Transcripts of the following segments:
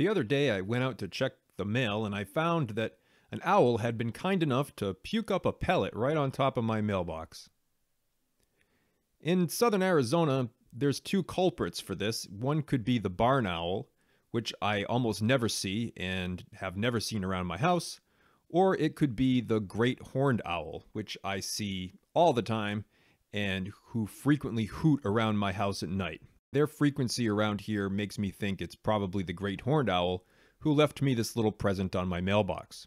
The other day I went out to check the mail and I found that an owl had been kind enough to puke up a pellet right on top of my mailbox. In southern Arizona, there's two culprits for this. One could be the barn owl, which I almost never see and have never seen around my house, or it could be the great horned owl, which I see all the time and who frequently hoot around my house at night. Their frequency around here makes me think it's probably the great horned owl who left me this little present on my mailbox.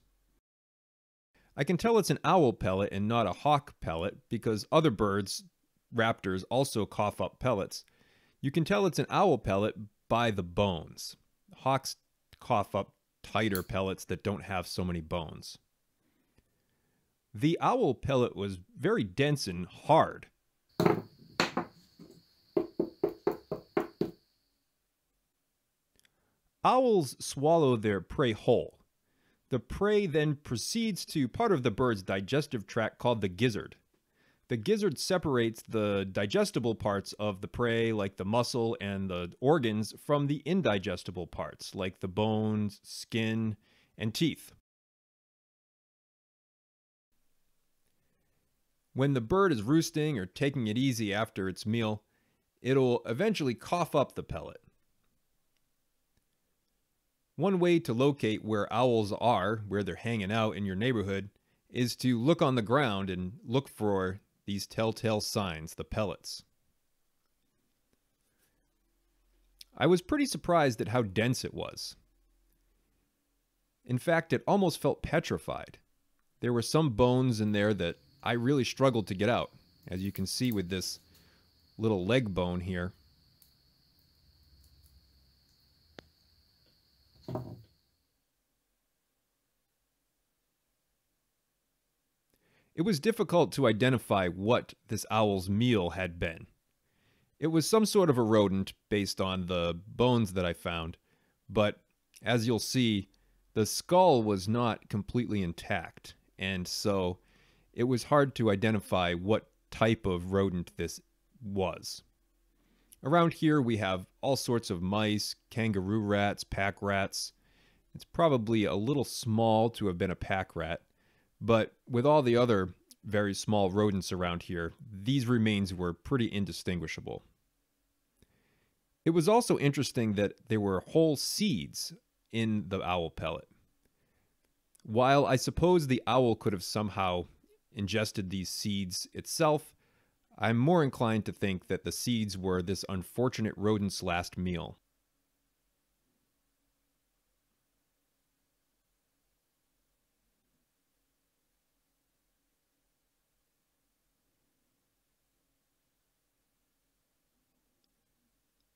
I can tell it's an owl pellet and not a hawk pellet because other birds, raptors, also cough up pellets. You can tell it's an owl pellet by the bones. Hawks cough up tighter pellets that don't have so many bones. The owl pellet was very dense and hard. Owls swallow their prey whole. The prey then proceeds to part of the bird's digestive tract called the gizzard. The gizzard separates the digestible parts of the prey, like the muscle and the organs, from the indigestible parts, like the bones, skin, and teeth. When the bird is roosting or taking it easy after its meal, it'll eventually cough up the pellet. One way to locate where owls are, where they're hanging out in your neighborhood, is to look on the ground and look for these telltale signs, the pellets. I was pretty surprised at how dense it was. In fact, it almost felt petrified. There were some bones in there that I really struggled to get out, as you can see with this little leg bone here. It was difficult to identify what this owl's meal had been. It was some sort of a rodent based on the bones that I found, but as you'll see, the skull was not completely intact, and so it was hard to identify what type of rodent this was. Around here we have all sorts of mice, kangaroo rats, pack rats. It's probably a little small to have been a pack rat, but with all the other very small rodents around here, these remains were pretty indistinguishable. It was also interesting that there were whole seeds in the owl pellet. While I suppose the owl could have somehow ingested these seeds itself, I'm more inclined to think that the seeds were this unfortunate rodent's last meal.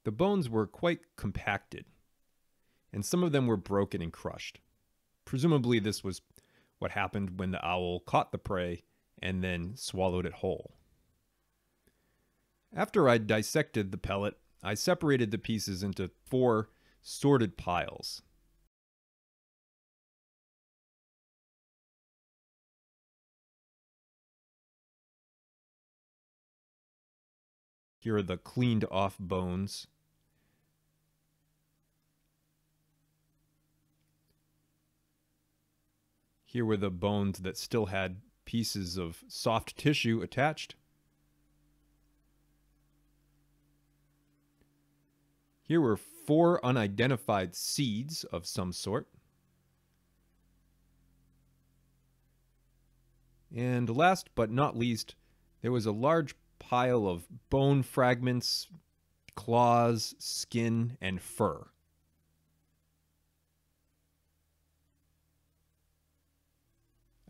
The bones were quite compacted, and some of them were broken and crushed. Presumably this was what happened when the owl caught the prey and then swallowed it whole. After I dissected the pellet, I separated the pieces into 4 sorted piles. Here are the cleaned off bones. Here were the bones that still had pieces of soft tissue attached. Here were 4 unidentified seeds of some sort. And last but not least, there was a large pile of bone fragments, claws, skin, and fur.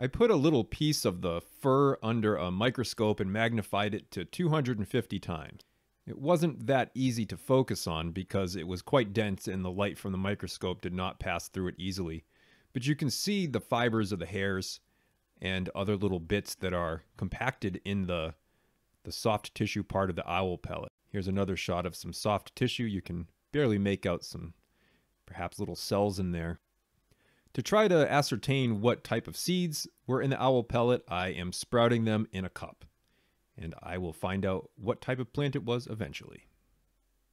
I put a little piece of the fur under a microscope and magnified it to 250 times. It wasn't that easy to focus on because it was quite dense and the light from the microscope did not pass through it easily. But you can see the fibers of the hairs and other little bits that are compacted in the soft tissue part of the owl pellet. Here's another shot of some soft tissue. You can barely make out some perhaps little cells in there. To try to ascertain what type of seeds were in the owl pellet, I am sprouting them in a cup. And I will find out what type of plant it was eventually.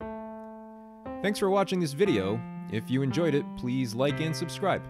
Thanks for watching this video. If you enjoyed it, please like and subscribe.